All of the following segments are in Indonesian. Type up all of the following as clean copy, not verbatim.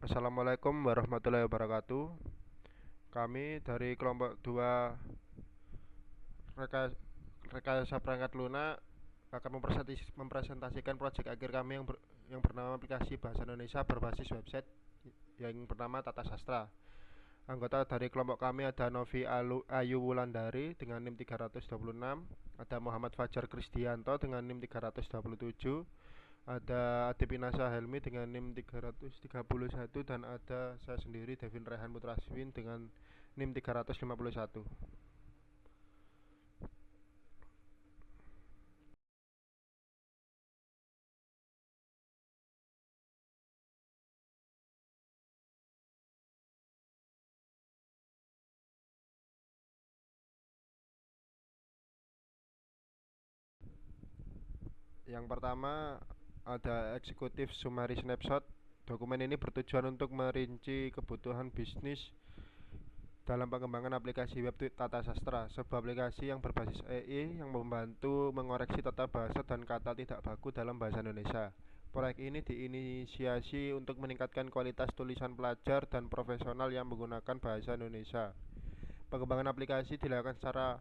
Assalamualaikum warahmatullahi wabarakatuh. Kami dari kelompok 2 Rekayasa Perangkat Lunak akan mempresentasikan proyek akhir kami yang bernama aplikasi bahasa Indonesia berbasis website yang bernama Tata Sastra. Anggota dari kelompok kami ada Novi Ayu Wulandari dengan NIM 326, ada Muhammad Fajar Krisdianto dengan NIM 327, ada Adi Pinasa Helmi dengan NIM 331, dan ada saya sendiri Devin Rehan Putraswin dengan NIM 351. Yang pertama ada Executive Summary Snapshot. Dokumen ini bertujuan untuk merinci kebutuhan bisnis dalam pengembangan aplikasi web Tata Sastra, sebuah aplikasi yang berbasis AI yang membantu mengoreksi tata bahasa dan kata tidak baku dalam bahasa Indonesia. Proyek ini diinisiasi untuk meningkatkan kualitas tulisan pelajar dan profesional yang menggunakan bahasa Indonesia. Pengembangan aplikasi dilakukan secara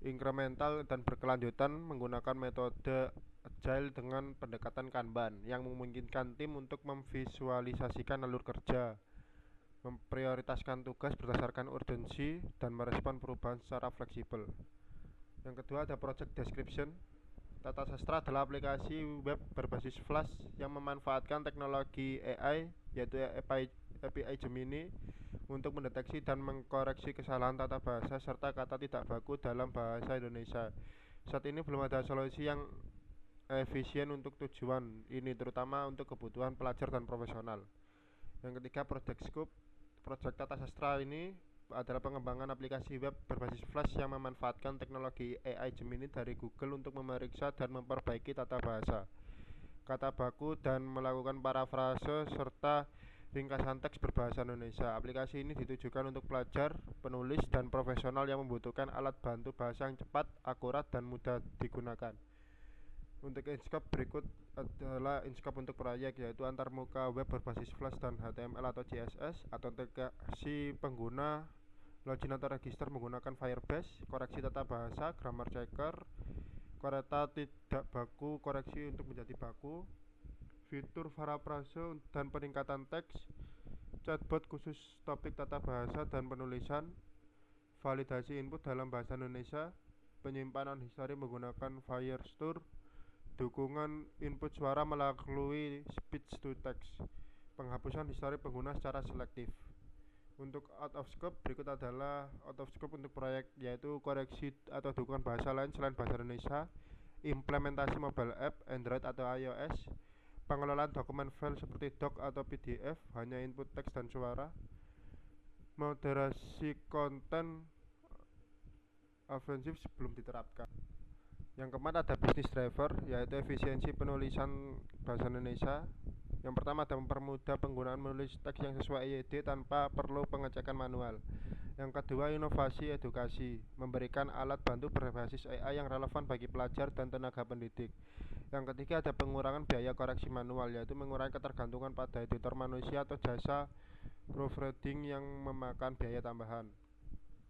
incremental dan berkelanjutan menggunakan metode agile dengan pendekatan Kanban yang memungkinkan tim untuk memvisualisasikan alur kerja, memprioritaskan tugas berdasarkan urgensi, dan merespon perubahan secara fleksibel. Yang kedua ada Project Description. Tata Sastra adalah aplikasi web berbasis Flash yang memanfaatkan teknologi AI, yaitu API Gemini, untuk mendeteksi dan mengkoreksi kesalahan tata bahasa serta kata tidak baku dalam bahasa Indonesia. Saat ini belum ada solusi yang efisien untuk tujuan ini, terutama untuk kebutuhan pelajar dan profesional. Yang ketiga, Project Scope. Project Tata Sastra ini adalah pengembangan aplikasi web berbasis Flash yang memanfaatkan teknologi AI Gemini dari Google untuk memeriksa dan memperbaiki tata bahasa, kata baku, dan melakukan parafrase serta ringkasan teks berbahasa Indonesia. Aplikasi ini ditujukan untuk pelajar, penulis, dan profesional yang membutuhkan alat bantu bahasa yang cepat, akurat, dan mudah digunakan. Untuk in-scope berikut adalah in-scope untuk proyek, yaitu antarmuka web berbasis Flash dan HTML atau CSS, autentikasi pengguna, login atau register menggunakan Firebase, koreksi tata bahasa, grammar checker, kata tidak baku koreksi untuk menjadi baku, fitur parafrase dan peningkatan teks, chatbot khusus topik tata bahasa dan penulisan, validasi input dalam bahasa Indonesia, penyimpanan histori menggunakan Firestore, dukungan input suara melalui speech to text, penghapusan histori pengguna secara selektif. Untuk out of scope berikut adalah out of scope untuk proyek, yaitu koreksi atau dukungan bahasa lain selain bahasa Indonesia, implementasi mobile app, Android atau iOS, pengelolaan dokumen file seperti doc atau PDF, hanya input teks dan suara, moderasi konten ofensif belum diterapkan. Yang keempat ada business driver, yaitu efisiensi penulisan bahasa Indonesia. Yang pertama ada mempermudah penggunaan menulis teks yang sesuai EYD tanpa perlu pengecekan manual. Yang kedua, inovasi edukasi, memberikan alat bantu berbasis AI yang relevan bagi pelajar dan tenaga pendidik. Yang ketiga ada pengurangan biaya koreksi manual, yaitu mengurangi ketergantungan pada editor manusia atau jasa proofreading yang memakan biaya tambahan.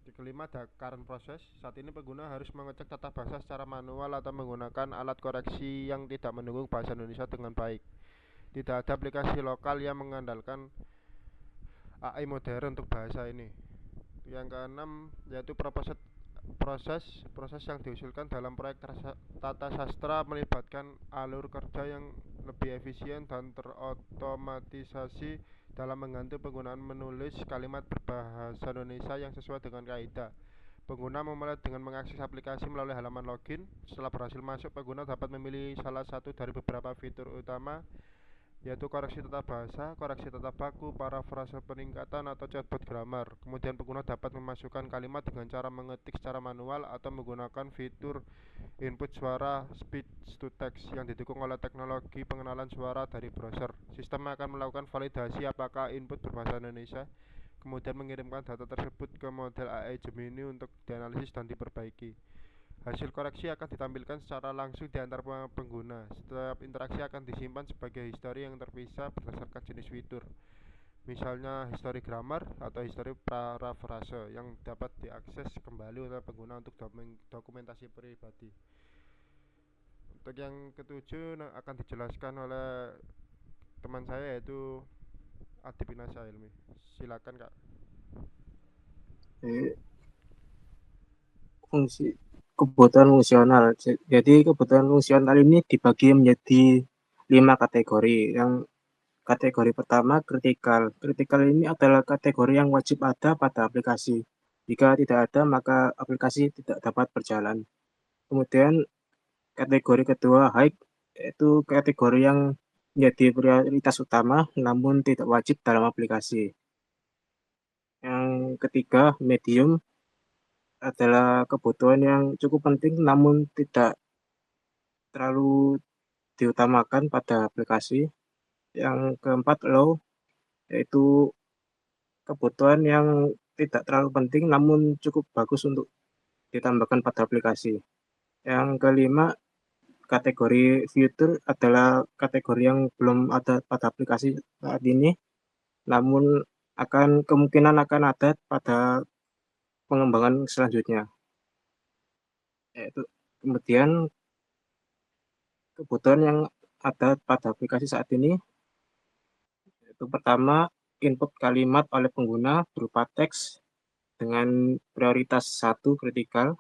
Yang kelima ada current process. Saat ini pengguna harus mengecek tata bahasa secara manual atau menggunakan alat koreksi yang tidak mendukung bahasa Indonesia dengan baik. Tidak ada aplikasi lokal yang mengandalkan AI modern untuk bahasa ini. Yang keenam yaitu proses yang diusulkan dalam proyek Tata Sastra melibatkan alur kerja yang lebih efisien dan terotomatisasi dalam mengganti penggunaan menulis kalimat berbahasa Indonesia yang sesuai dengan kaidah. Pengguna memulai dengan mengakses aplikasi melalui halaman login. Setelah berhasil masuk, pengguna dapat memilih salah satu dari beberapa fitur utama, yaitu koreksi tata bahasa, koreksi tata baku, parafrase peningkatan, atau chatbot grammar. Kemudian pengguna dapat memasukkan kalimat dengan cara mengetik secara manual atau menggunakan fitur input suara speech to text yang didukung oleh teknologi pengenalan suara dari browser. Sistem akan melakukan validasi apakah input berbahasa Indonesia, kemudian mengirimkan data tersebut ke model AI Gemini untuk dianalisis dan diperbaiki. Hasil koreksi akan ditampilkan secara langsung di antar pengguna. Setiap interaksi akan disimpan sebagai histori yang terpisah berdasarkan jenis fitur. misalnya history grammar atau history paraphrase yang dapat diakses kembali oleh pengguna untuk dokumentasi pribadi. Untuk yang ketujuh akan dijelaskan oleh teman saya yaitu Adi Pinasa Ilmi. Silakan Kak. Eh, Fungsi kebutuhan fungsional. Jadi kebutuhan fungsional ini dibagi menjadi 5 kategori. Yang kategori pertama kritikal. Kritikal ini adalah kategori yang wajib ada pada aplikasi. Jika tidak ada, maka aplikasi tidak dapat berjalan. Kemudian kategori kedua high, yaitu kategori yang menjadi prioritas utama namun tidak wajib dalam aplikasi. Yang ketiga medium adalah kebutuhan yang cukup penting namun tidak terlalu diutamakan pada aplikasi. Yang keempat low, yaitu kebutuhan yang tidak terlalu penting namun cukup bagus untuk ditambahkan pada aplikasi. Yang kelima, kategori fitur adalah kategori yang belum ada pada aplikasi saat ini, namun kemungkinan akan ada pada pengembangan selanjutnya. Yaitu kemudian kebutuhan yang ada pada aplikasi saat ini, yaitu pertama input kalimat oleh pengguna berupa teks dengan prioritas 1 kritikal.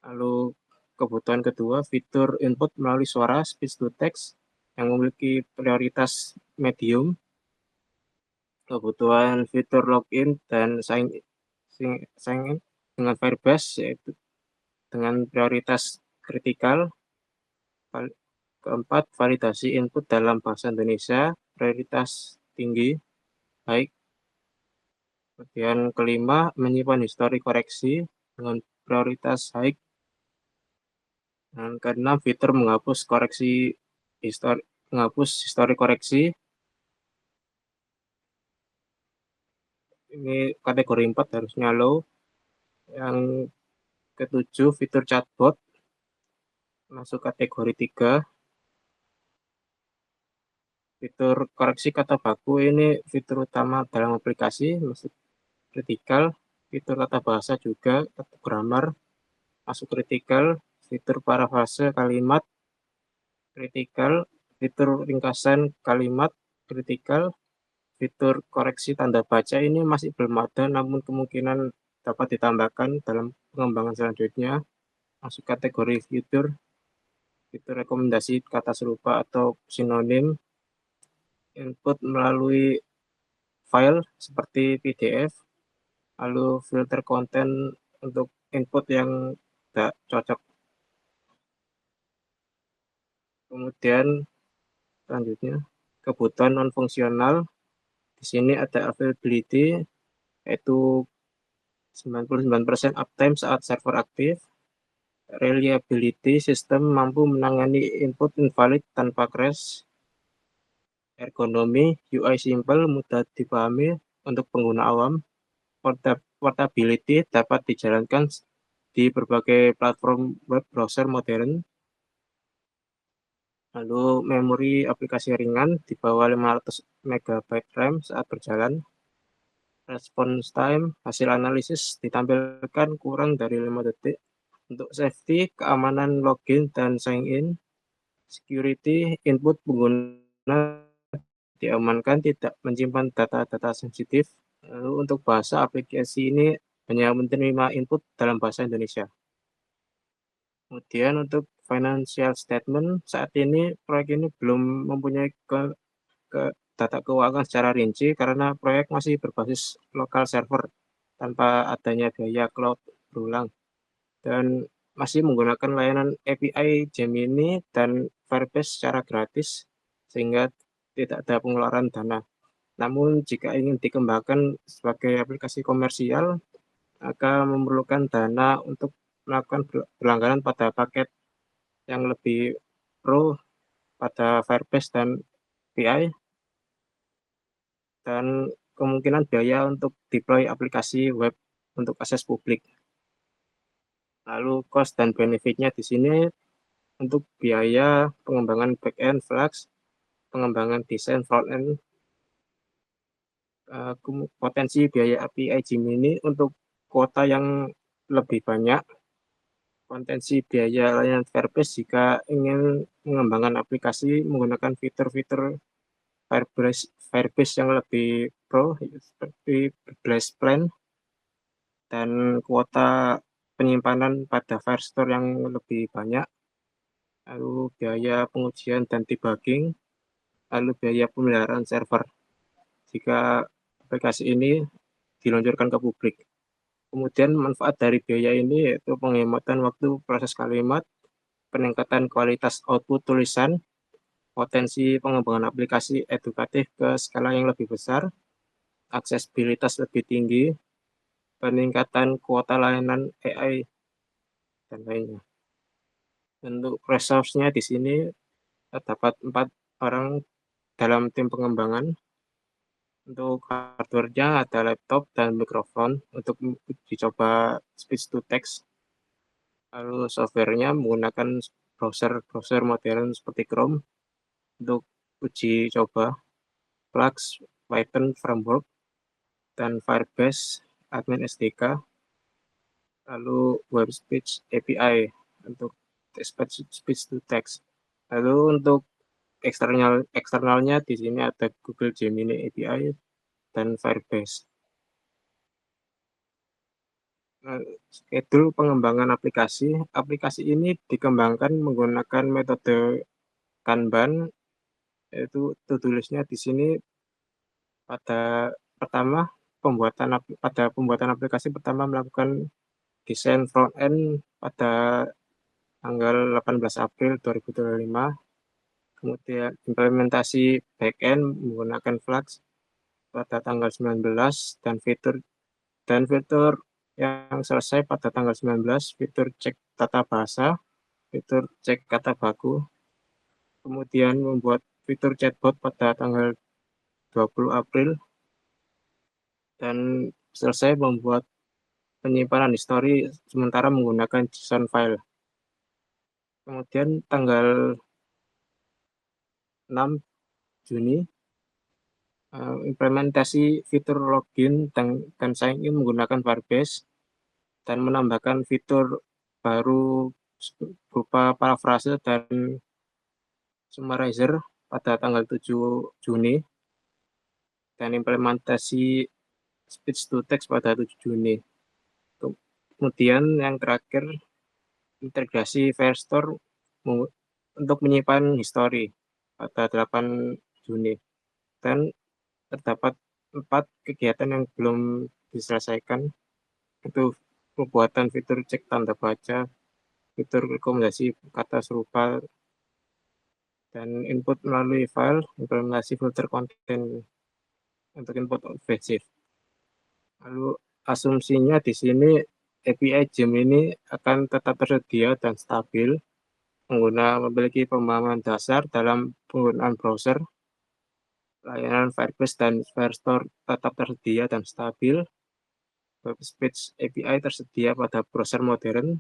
Lalu kebutuhan kedua, fitur input melalui suara speech to text yang memiliki prioritas medium. Kebutuhan fitur login dan sign in dengan Firebase yaitu dengan prioritas kritikal. Keempat, validasi input dalam bahasa Indonesia prioritas tinggi, baik. Kemudian kelima, menyimpan histori koreksi dengan prioritas high. Dan keenam, fitur menghapus histori koreksi. Ini kategori 4 harusnya low. Yang ketujuh, fitur chatbot masuk kategori 3. Fitur koreksi kata baku ini fitur utama dalam aplikasi, masuk kritikal. Fitur kata bahasa juga, kata grammar, masuk kritikal. Fitur parafrase kalimat, kritikal. Fitur ringkasan kalimat, kritikal. Fitur koreksi tanda baca ini masih belum ada, namun kemungkinan dapat ditambahkan dalam pengembangan selanjutnya. Masuk kategori fitur, fitur rekomendasi kata serupa atau sinonim, input melalui file seperti PDF, lalu filter konten untuk input yang tidak cocok. Kemudian selanjutnya kebutuhan non fungsional. Di sini ada availability, yaitu 99% uptime saat server aktif. Reliability, sistem mampu menangani input invalid tanpa crash. Ergonomi, UI simple, mudah dipahami untuk pengguna awam. Portability dapat dijalankan di berbagai platform web browser modern. Lalu memori aplikasi ringan di bawah 500 MB RAM saat berjalan. Response time, hasil analisis ditampilkan kurang dari 5 detik. Untuk safety, keamanan login dan sign in. Security, input pengguna diamankan tidak menyimpan data-data sensitif. Lalu untuk bahasa, aplikasi ini hanya menerima input dalam bahasa Indonesia. Kemudian untuk financial statement, saat ini proyek ini belum mempunyai ke data keuangan secara rinci karena proyek masih berbasis lokal server tanpa adanya biaya cloud berulang dan masih menggunakan layanan API Gemini dan Firebase secara gratis sehingga tidak ada pengeluaran dana. Namun jika ingin dikembangkan sebagai aplikasi komersial, maka memerlukan dana untuk melakukan berlangganan pada paket yang lebih pro pada Firebase dan API, dan kemungkinan biaya untuk deploy aplikasi web untuk akses publik. Lalu cost dan benefitnya di sini untuk biaya pengembangan back-end Flux, pengembangan desain front-end, Potensi biaya API Gemini untuk kuota yang lebih banyak, potensi biaya layanan Firebase jika ingin mengembangkan aplikasi menggunakan fitur-fitur Firebase yang lebih pro seperti Blast Plan dan kuota penyimpanan pada Firestore yang lebih banyak, lalu biaya pengujian dan debugging, lalu biaya pemeliharaan server jika aplikasi ini diluncurkan ke publik. Kemudian manfaat dari biaya ini yaitu penghematan waktu proses kalimat, peningkatan kualitas output tulisan, potensi pengembangan aplikasi edukatif ke skala yang lebih besar, aksesibilitas lebih tinggi, peningkatan kuota layanan AI, dan lainnya. Untuk resource-nya di sini terdapat 4 orang dalam tim pengembangan. Untuk hardware-nya ada laptop dan mikrofon untuk dicoba speech to text. Lalu software-nya menggunakan browser modern seperti Chrome untuk uji coba, Flux, Python Framework, dan Firebase Admin SDK, lalu Web Speech API untuk speech to text. Lalu untuk eksternalnya di sini ada Google Gemini API dan Firebase. Schedule pengembangan aplikasi. Aplikasi ini dikembangkan menggunakan metode Kanban, yaitu to-do list-nya di sini pada pembuatan aplikasi pertama melakukan desain front end pada tanggal 18 April 2025, kemudian implementasi back end menggunakan Flux pada tanggal 19 dan fitur yang selesai pada tanggal 19, fitur cek tata bahasa, fitur cek kata baku, kemudian membuat fitur chatbot pada tanggal 20 April, dan selesai membuat penyimpanan histori sementara menggunakan JSON file. Kemudian tanggal 6 Juni, implementasi fitur login dan sign in menggunakan Firebase dan menambahkan fitur baru berupa paraphrase dan summarizer pada tanggal 7 Juni dan implementasi speech to text pada 7 Juni. Kemudian yang terakhir, integrasi Firestore untuk menyimpan histori pada 8 Juni. Dan terdapat 4 kegiatan yang belum diselesaikan, itu pembuatan fitur cek tanda baca, fitur rekomendasi kata serupa, dan input melalui file, implementasi filter konten untuk input objektif. Lalu asumsinya di sini API Gemini akan tetap tersedia dan stabil. Pengguna memiliki pemahaman dasar dalam penggunaan browser. Layanan Firebase dan Firestore tetap tersedia dan stabil. Web Speech API tersedia pada browser modern.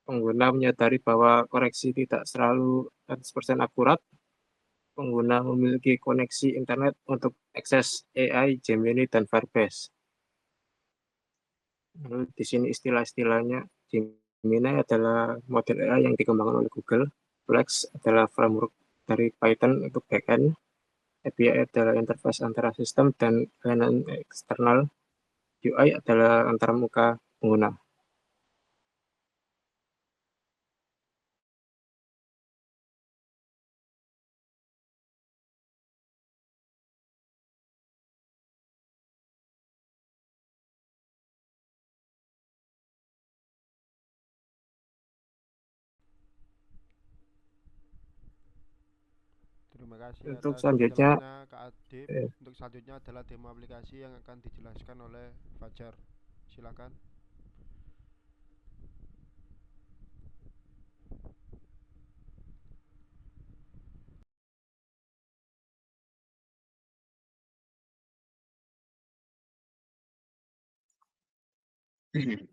Pengguna menyadari bahwa koreksi tidak selalu 100% akurat. Pengguna memiliki koneksi internet untuk akses AI, Gemini, dan Firebase. Lalu di sini istilah-istilahnya, Gemini adalah model AI yang dikembangkan oleh Google. Flex adalah framework dari Python untuk backend. API adalah interface antara sistem dan layanan eksternal. UI adalah antarmuka pengguna. Terima kasih Untuk atas selanjutnya, penjelasannya Kak Adib. eh, Untuk selanjutnya adalah demo aplikasi yang akan dijelaskan oleh Fajar. Silakan.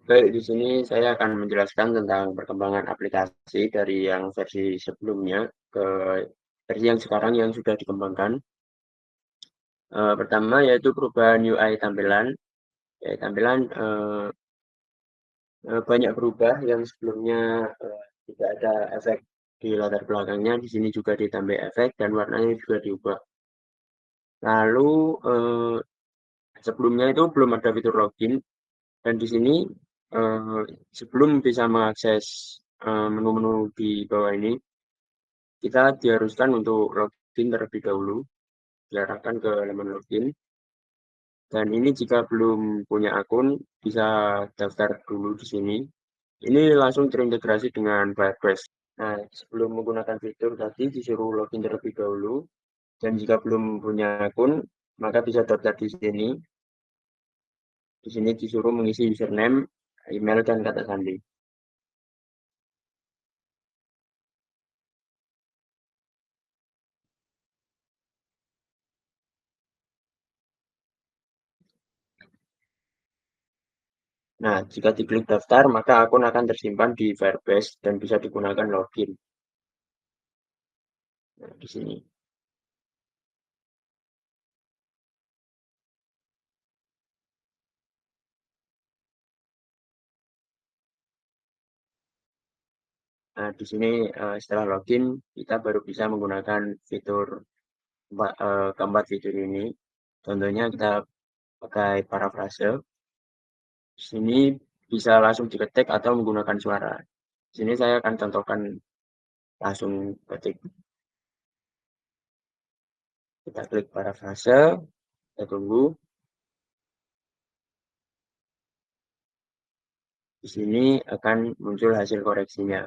Baik, di sini saya akan menjelaskan tentang perkembangan aplikasi dari yang versi sebelumnya ke versi yang sekarang yang sudah dikembangkan. Pertama yaitu perubahan UI tampilan. Ya, tampilan banyak berubah yang sebelumnya tidak ada efek di latar belakangnya, di sini juga ditambah efek dan warnanya juga diubah. Lalu sebelumnya itu belum ada fitur login dan di sini sebelum bisa mengakses menu-menu di bawah ini, kita diharuskan untuk login terlebih dahulu, diarahkan ke halaman login. Dan ini jika belum punya akun, bisa daftar dulu di sini. Ini langsung terintegrasi dengan Firebase. Nah, sebelum menggunakan fitur tadi disuruh login terlebih dahulu. Dan jika belum punya akun, maka bisa daftar di sini. Di sini disuruh mengisi username, email, dan kata sandi. Nah, jika diklik daftar, maka akun akan tersimpan di Firebase dan bisa digunakan login. Nah, di sini. Nah, di sini setelah login, kita baru bisa menggunakan fitur keempat fitur ini. Contohnya kita pakai parafrase. Di sini bisa langsung diketik atau menggunakan suara. Di sini saya akan contohkan langsung ketik. Kita klik parafrase, kita tunggu. Di sini akan muncul hasil koreksinya.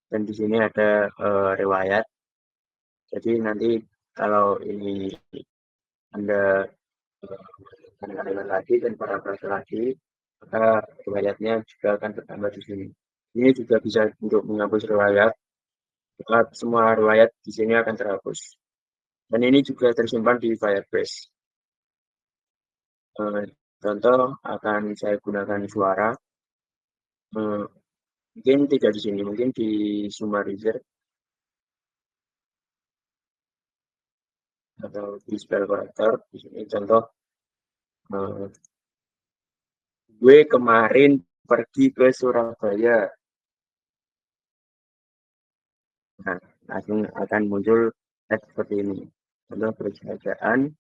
Dan di sini ada riwayat. Jadi nanti kalau ini Anda kalimat lagi dan parafrase lagi, maka riwayatnya juga akan bertambah di sini. Ini juga bisa untuk menghapus riwayat. Maka semua riwayat di sini akan terhapus. Dan ini juga tersimpan di Firebase. Contoh akan saya gunakan suara. Mungkin tidak di sini, mungkin di summarizer atau di spell corrector. Di sini contoh, gue kemarin pergi ke Surabaya. Nah, langsung akan muncul teks seperti ini. Contoh pekerjaan,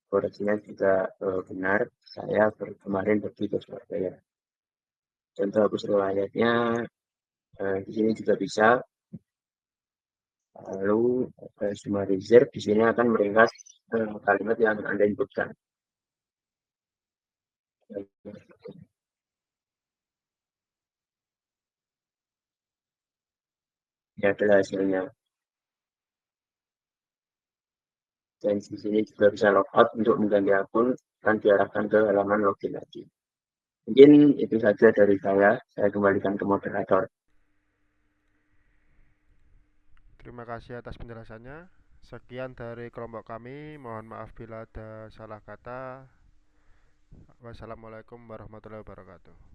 koreksinya juga benar. Saya kemarin pergi ke Surabaya. Contoh hapus riwayatnya di sini juga bisa. Lalu summarizer di sini akan meringkas kalimat yang Anda inputkan. Ini adalah hasilnya. Dan di sini juga bisa logout untuk mengganti akun dan diarahkan ke halaman login lagi. Mungkin itu saja dari saya kembalikan ke moderator. Terima kasih atas penjelasannya. Sekian dari kelompok kami. Mohon maaf bila ada salah kata. Wassalamualaikum warahmatullahi wabarakatuh.